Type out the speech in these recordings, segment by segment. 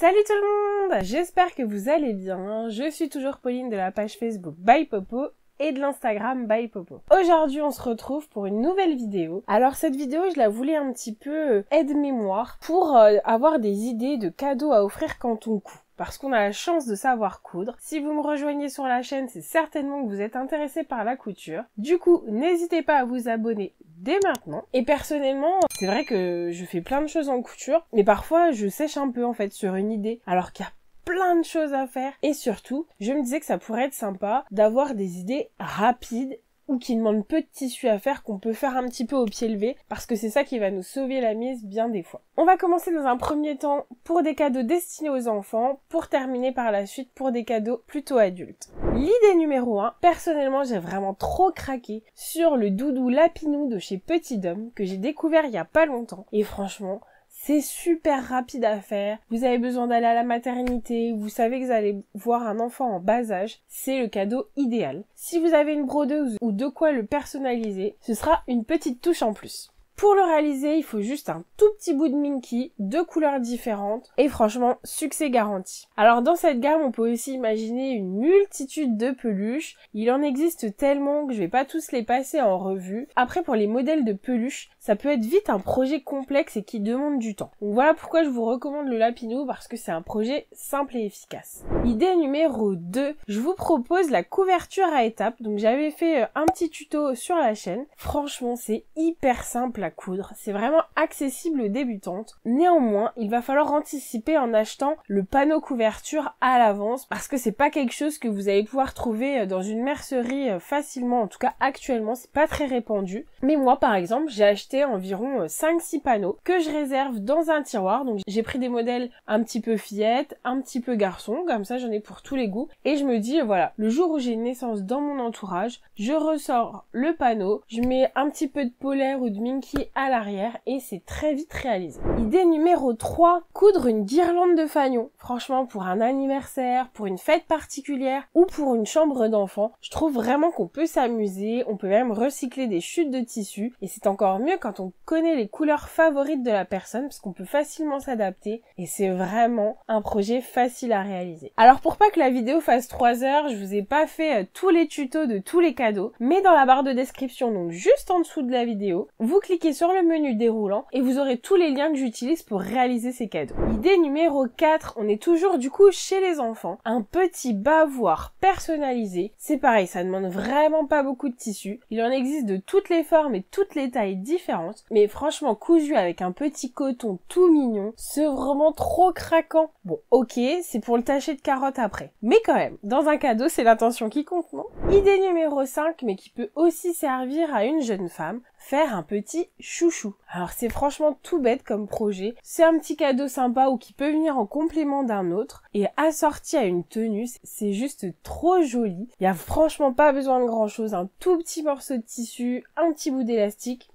Salut tout le monde, j'espère que vous allez bien. Je suis toujours Pauline de la page Facebook By Popo et de l'Instagram By Popo. Aujourd'hui, on se retrouve pour une nouvelle vidéo. Alors cette vidéo, je la voulais un petit peu aide-mémoire pour avoir des idées de cadeaux à offrir quand on coud. Parce qu'on a la chance de savoir coudre. Si vous me rejoignez sur la chaîne, c'est certainement que vous êtes intéressé par la couture. Du coup, n'hésitez pas à vous abonner dès maintenant. Et personnellement, c'est vrai que je fais plein de choses en couture, mais parfois je sèche un peu en fait sur une idée, alors qu'il y a plein de choses à faire. Et surtout, je me disais que ça pourrait être sympa d'avoir des idées rapides ou qui demandent peu de tissu à faire, qu'on peut faire un petit peu au pied levé, parce que c'est ça qui va nous sauver la mise bien des fois. On va commencer dans un premier temps pour des cadeaux destinés aux enfants, pour terminer par la suite pour des cadeaux plutôt adultes. L'idée numéro 1, personnellement j'ai vraiment trop craqué sur le doudou Lapinou de chez Petit Dom, que j'ai découvert il y a pas longtemps, et franchement, c'est super rapide à faire, vous avez besoin d'aller à la maternité, vous savez que vous allez voir un enfant en bas âge, c'est le cadeau idéal. Si vous avez une brodeuse ou de quoi le personnaliser, ce sera une petite touche en plus. Pour le réaliser, il faut juste un tout petit bout de Minky, de couleurs différentes, et franchement, succès garanti. Alors dans cette gamme, on peut aussi imaginer une multitude de peluches. Il en existe tellement que je vais pas tous les passer en revue. Après, pour les modèles de peluches, ça peut être vite un projet complexe et qui demande du temps. Donc voilà pourquoi je vous recommande le Lapinou, parce que c'est un projet simple et efficace. Idée numéro 2, je vous propose la couverture à étapes. Donc j'avais fait un petit tuto sur la chaîne. Franchement, c'est hyper simple à coudre, c'est vraiment accessible aux débutantes. Néanmoins, il va falloir anticiper en achetant le panneau couverture à l'avance, parce que c'est pas quelque chose que vous allez pouvoir trouver dans une mercerie facilement, en tout cas actuellement, c'est pas très répandu. Mais moi par exemple, j'ai acheté environ 5-6 panneaux que je réserve dans un tiroir, donc j'ai pris des modèles un petit peu fillettes, un petit peu garçons, comme ça j'en ai pour tous les goûts, et je me dis voilà, le jour où j'ai une naissance dans mon entourage, je ressors le panneau, je mets un petit peu de polaire ou de Minky à l'arrière et c'est très vite réalisé. Idée numéro 3, coudre une guirlande de fanion. Franchement, pour un anniversaire, pour une fête particulière ou pour une chambre d'enfant, je trouve vraiment qu'on peut s'amuser, on peut même recycler des chutes de tissu et c'est encore mieux quand on connaît les couleurs favorites de la personne parce qu'on peut facilement s'adapter et c'est vraiment un projet facile à réaliser. Alors pour pas que la vidéo fasse 3 heures, je vous ai pas fait tous les tutos de tous les cadeaux, mais dans la barre de description, donc juste en dessous de la vidéo, vous cliquez sur le menu déroulant et vous aurez tous les liens que j'utilise pour réaliser ces cadeaux. Idée numéro 4, on est toujours du coup chez les enfants. Un petit bavoir personnalisé. C'est pareil, ça demande vraiment pas beaucoup de tissu. Il en existe de toutes les formes et toutes les tailles différentes. Mais franchement, cousu avec un petit coton tout mignon, c'est vraiment trop craquant. Bon, ok, c'est pour le tacher de carotte après. Mais quand même, dans un cadeau, c'est l'intention qui compte, non? Idée numéro 5, mais qui peut aussi servir à une jeune femme, faire un petit chouchou. Alors c'est franchement tout bête comme projet, c'est un petit cadeau sympa ou qui peut venir en complément d'un autre et assorti à une tenue, c'est juste trop joli. Il y a franchement pas besoin de grand chose, un tout petit morceau de tissu, un petit bout d'élastique.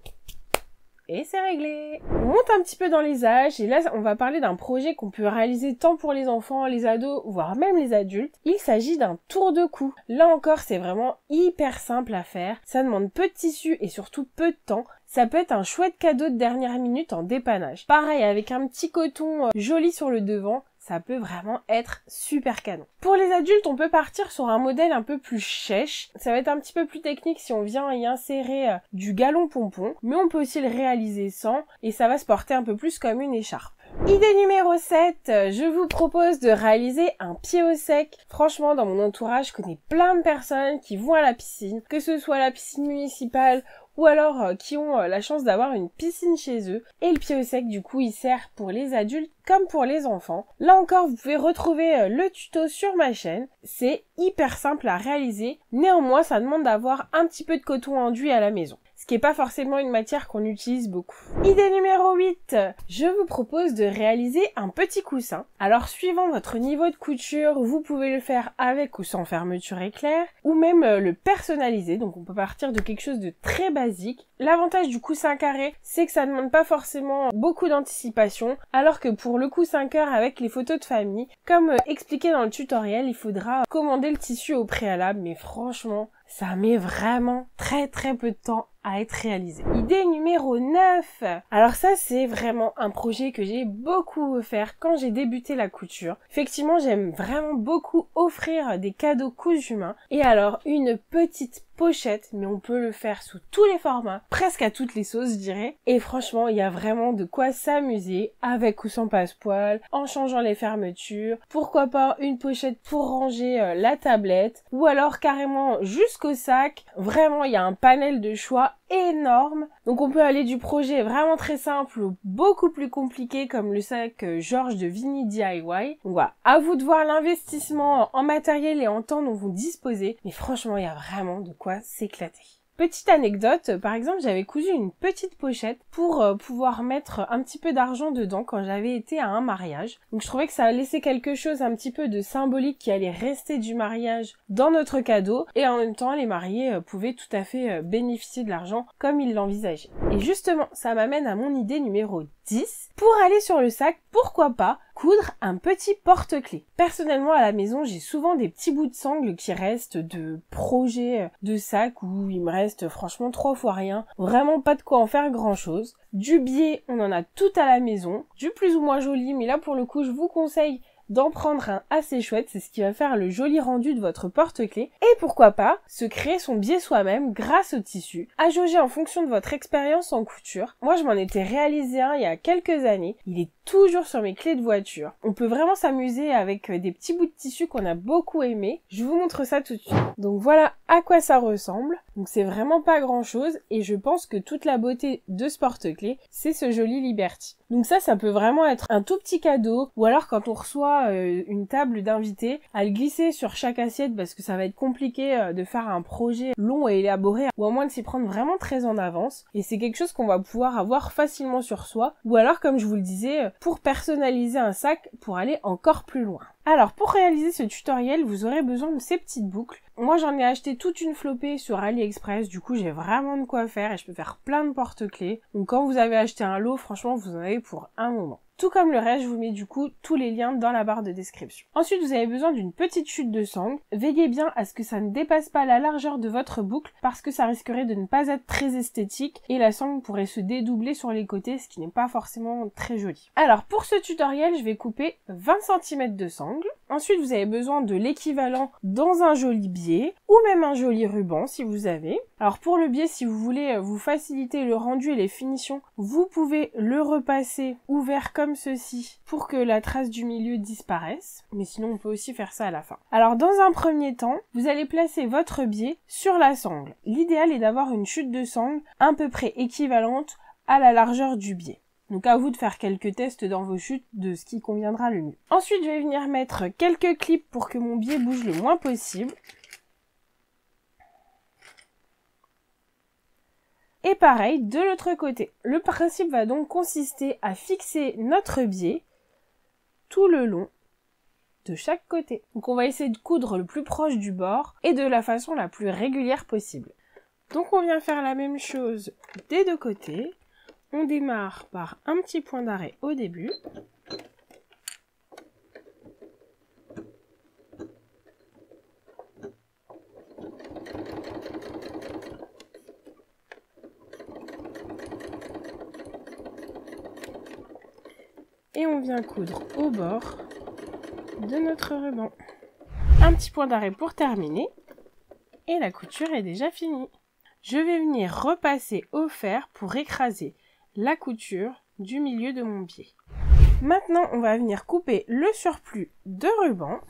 Et c'est réglé. On monte un petit peu dans les âges et là on va parler d'un projet qu'on peut réaliser tant pour les enfants, les ados, voire même les adultes. Il s'agit d'un tour de cou. Là encore c'est vraiment hyper simple à faire. Ça demande peu de tissu et surtout peu de temps. Ça peut être un chouette cadeau de dernière minute en dépannage. Pareil avec un petit coton joli sur le devant. Ça peut vraiment être super canon. Pour les adultes, on peut partir sur un modèle un peu plus chèche. Ça va être un petit peu plus technique si on vient y insérer du galon pompon, mais on peut aussi le réaliser sans, et ça va se porter un peu plus comme une écharpe. Idée numéro 7, je vous propose de réaliser un pied au sec. Franchement, dans mon entourage, je connais plein de personnes qui vont à la piscine, que ce soit la piscine municipale ou alors qui ont la chance d'avoir une piscine chez eux. Et le pied au sec, du coup, il sert pour les adultes comme pour les enfants. Là encore, vous pouvez retrouver le tuto sur ma chaîne. C'est hyper simple à réaliser. Néanmoins, ça demande d'avoir un petit peu de coton enduit à la maison, ce qui n'est pas forcément une matière qu'on utilise beaucoup. Idée numéro 8, je vous propose de réaliser un petit coussin. Alors suivant votre niveau de couture, vous pouvez le faire avec ou sans fermeture éclair, ou même le personnaliser, donc on peut partir de quelque chose de très basique. L'avantage du coussin carré, c'est que ça ne demande pas forcément beaucoup d'anticipation, alors que pour le coussin cœur avec les photos de famille, comme expliqué dans le tutoriel, il faudra commander le tissu au préalable, mais franchement, ça met vraiment très peu de temps à être réalisé. Idée numéro 9. Alors ça, c'est vraiment un projet que j'ai beaucoup offert quand j'ai débuté la couture. Effectivement, j'aime vraiment beaucoup offrir des cadeaux cousus main. Et alors, une petite pochette, mais on peut le faire sous tous les formats, presque à toutes les sauces, je dirais. Et franchement, il y a vraiment de quoi s'amuser avec ou sans passepoil, en changeant les fermetures. Pourquoi pas une pochette pour ranger la tablette, ou alors carrément jusqu'au sac. Vraiment, il y a un panel de choix énorme. Donc on peut aller du projet vraiment très simple au beaucoup plus compliqué comme le sac Georges de Vigny DIY. Donc voilà, à vous de voir l'investissement en matériel et en temps dont vous disposez. Mais franchement, il y a vraiment de quoi s'éclater. Petite anecdote, par exemple, j'avais cousu une petite pochette pour pouvoir mettre un petit peu d'argent dedans quand j'avais été à un mariage. Donc je trouvais que ça laissait quelque chose un petit peu de symbolique qui allait rester du mariage dans notre cadeau et en même temps les mariés pouvaient tout à fait bénéficier de l'argent comme ils l'envisageaient. Et justement, ça m'amène à mon idée numéro 10. Pour aller sur le sac, pourquoi pas coudre un petit porte-clés. Personnellement, à la maison, j'ai souvent des petits bouts de sangle qui restent de projets de sac où il me reste franchement 3 fois rien. Vraiment pas de quoi en faire grand chose. Du biais, on en a tout à la maison. Du plus ou moins joli, mais là pour le coup, je vous conseille d'en prendre un assez chouette, c'est ce qui va faire le joli rendu de votre porte-clés. Et pourquoi pas se créer son biais soi-même grâce au tissu, à jauger en fonction de votre expérience en couture. Moi je m'en étais réalisé un il y a quelques années, il est toujours sur mes clés de voiture. On peut vraiment s'amuser avec des petits bouts de tissu qu'on a beaucoup aimé. Je vous montre ça tout de suite. Donc voilà à quoi ça ressemble. Donc c'est vraiment pas grand chose et je pense que toute la beauté de ce porte-clés, c'est ce joli Liberty. Donc ça peut vraiment être un tout petit cadeau ou alors quand on reçoit une table d'invités, à le glisser sur chaque assiette parce que ça va être compliqué de faire un projet long et élaboré ou à moins de s'y prendre vraiment très en avance et c'est quelque chose qu'on va pouvoir avoir facilement sur soi ou alors comme je vous le disais pour personnaliser un sac pour aller encore plus loin. Alors pour réaliser ce tutoriel vous aurez besoin de ces petites boucles. Moi j'en ai acheté toute une flopée sur AliExpress, du coup j'ai vraiment de quoi faire et je peux faire plein de porte-clés. Donc quand vous avez acheté un lot, franchement vous en avez pour un moment. Tout comme le reste, je vous mets du coup tous les liens dans la barre de description. Ensuite, vous avez besoin d'une petite chute de sangle. Veillez bien à ce que ça ne dépasse pas la largeur de votre boucle parce que ça risquerait de ne pas être très esthétique et la sangle pourrait se dédoubler sur les côtés, ce qui n'est pas forcément très joli. Alors pour ce tutoriel, je vais couper 20 cm de sangle. Ensuite, vous avez besoin de l'équivalent dans un joli biais ou même un joli ruban si vous avez. Alors pour le biais, si vous voulez vous faciliter le rendu et les finitions, vous pouvez le repasser ouvert comme ceci pour que la trace du milieu disparaisse. Mais sinon, on peut aussi faire ça à la fin. Alors dans un premier temps, vous allez placer votre biais sur la sangle. L'idéal est d'avoir une chute de sangle à peu près équivalente à la largeur du biais. Donc à vous de faire quelques tests dans vos chutes de ce qui conviendra le mieux. Ensuite, je vais venir mettre quelques clips pour que mon biais bouge le moins possible. Et pareil, de l'autre côté. Le principe va donc consister à fixer notre biais tout le long de chaque côté. Donc on va essayer de coudre le plus proche du bord et de la façon la plus régulière possible. Donc on vient faire la même chose des deux côtés. On démarre par un petit point d'arrêt au début. Et on vient coudre au bord de notre ruban. Un petit point d'arrêt pour terminer. Et la couture est déjà finie. Je vais venir repasser au fer pour écraser la couture du milieu de mon biais. Maintenant, on va venir couper le surplus de ruban.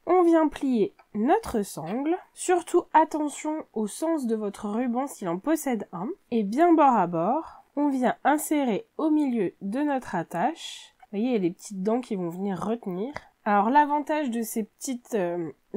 On vient plier notre sangle. Surtout, attention au sens de votre ruban s'il en possède un. Et bien bord à bord, on vient insérer au milieu de notre attache. Vous voyez, il y a des petites dents qui vont venir retenir. Alors, l'avantage de ces petites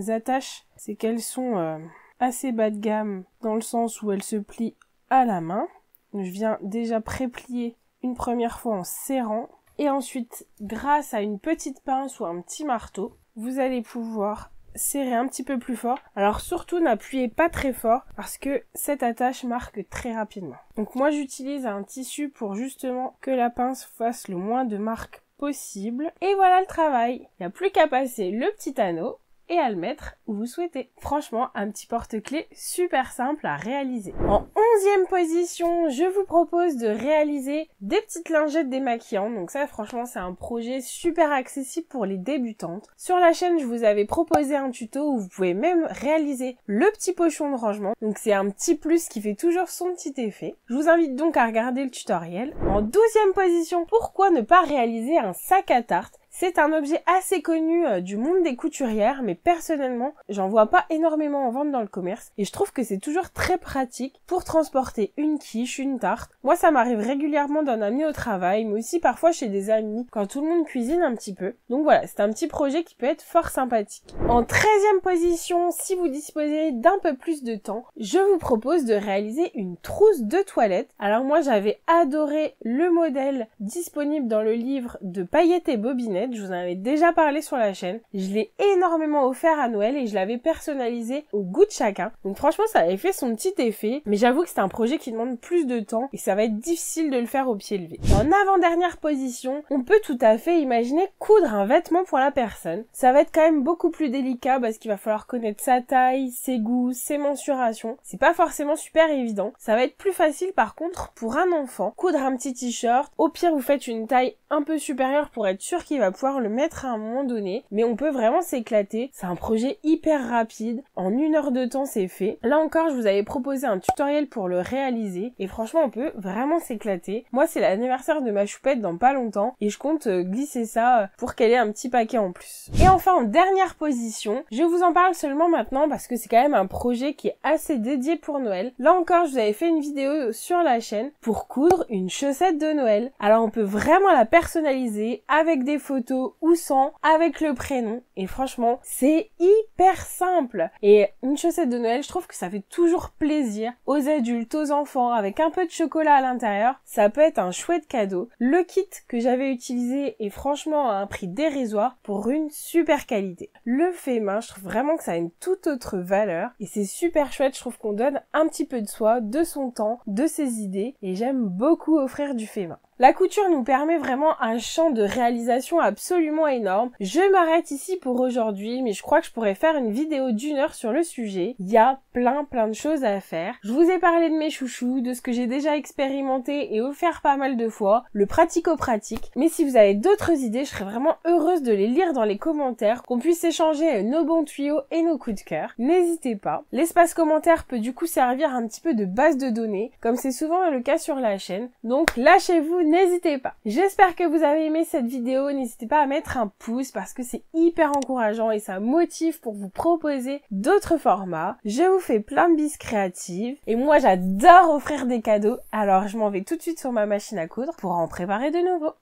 attaches, c'est qu'elles sont assez bas de gamme dans le sens où elles se plient à la main. Je viens déjà pré-plier une première fois en serrant et ensuite grâce à une petite pince ou un petit marteau, vous allez pouvoir serrer un petit peu plus fort. Alors surtout n'appuyez pas très fort parce que cette attache marque très rapidement. Donc moi j'utilise un tissu pour justement que la pince fasse le moins de marques possible. Et voilà le travail. Il n'y a plus qu'à passer le petit anneau et à le mettre où vous souhaitez. Franchement, un petit porte-clés super simple à réaliser. En 11e position, je vous propose de réaliser des petites lingettes démaquillantes. Donc ça, franchement, c'est un projet super accessible pour les débutantes. Sur la chaîne, je vous avais proposé un tuto où vous pouvez même réaliser le petit pochon de rangement. Donc c'est un petit plus qui fait toujours son petit effet. Je vous invite donc à regarder le tutoriel. En 12e position, pourquoi ne pas réaliser un sac à tarte? C'est un objet assez connu du monde des couturières, mais personnellement, j'en vois pas énormément en vente dans le commerce et je trouve que c'est toujours très pratique pour transporter une quiche, une tarte. Moi, ça m'arrive régulièrement d'en amener au travail, mais aussi parfois chez des amis, quand tout le monde cuisine un petit peu. Donc voilà, c'est un petit projet qui peut être fort sympathique. En 13e position, si vous disposez d'un peu plus de temps, je vous propose de réaliser une trousse de toilette. Alors moi, j'avais adoré le modèle disponible dans le livre de Paillettes et Bobinettes. Je vous en avais déjà parlé sur la chaîne. Je l'ai énormément offert à Noël et je l'avais personnalisé au goût de chacun. Donc franchement, ça avait fait son petit effet. Mais j'avoue que c'est un projet qui demande plus de temps et ça va être difficile de le faire au pied levé. En avant-dernière position, on peut tout à fait imaginer coudre un vêtement pour la personne. Ça va être quand même beaucoup plus délicat parce qu'il va falloir connaître sa taille, ses goûts, ses mensurations. C'est pas forcément super évident. Ça va être plus facile par contre pour un enfant. Coudre un petit t-shirt. Au pire, vous faites une taille un peu supérieure pour être sûr qu'il va pouvoir le mettre à un moment donné, mais on peut vraiment s'éclater. C'est un projet hyper rapide, en 1 heure de temps c'est fait. Là encore, je vous avais proposé un tutoriel pour le réaliser et franchement on peut vraiment s'éclater. Moi c'est l'anniversaire de ma choupette dans pas longtemps et je compte glisser ça pour qu'elle ait un petit paquet en plus. Et enfin en dernière position, je vous en parle seulement maintenant parce que c'est quand même un projet qui est assez dédié pour Noël. Là encore, je vous avais fait une vidéo sur la chaîne pour coudre une chaussette de Noël. Alors on peut vraiment la personnaliser avec des photos ou sans, avec le prénom. Et franchement, c'est hyper simple. Et une chaussette de Noël, je trouve que ça fait toujours plaisir aux adultes, aux enfants, avec un peu de chocolat à l'intérieur. Ça peut être un chouette cadeau. Le kit que j'avais utilisé est franchement à un prix dérisoire pour une super qualité. Le fait main, je trouve vraiment que ça a une toute autre valeur. Et c'est super chouette, je trouve qu'on donne un petit peu de soi, de son temps, de ses idées. Et j'aime beaucoup offrir du fait main. La couture nous permet vraiment un champ de réalisation absolument énorme. Je m'arrête ici pour aujourd'hui, mais je crois que je pourrais faire une vidéo d'1 heure sur le sujet. Il y a plein de choses à faire. Je vous ai parlé de mes chouchous, de ce que j'ai déjà expérimenté et offert pas mal de fois, le pratico-pratique. Mais si vous avez d'autres idées, je serais vraiment heureuse de les lire dans les commentaires, qu'on puisse échanger nos bons tuyaux et nos coups de cœur. N'hésitez pas. L'espace commentaire peut du coup servir un petit peu de base de données, comme c'est souvent le cas sur la chaîne. Donc lâchez-vous, n'hésitez pas. J'espère que vous avez aimé cette vidéo. N'hésitez pas à mettre un pouce parce que c'est hyper encourageant et ça motive pour vous proposer d'autres formats. Je vous fais plein de bises créatives et moi j'adore offrir des cadeaux. Alors je m'en vais tout de suite sur ma machine à coudre pour en préparer de nouveaux.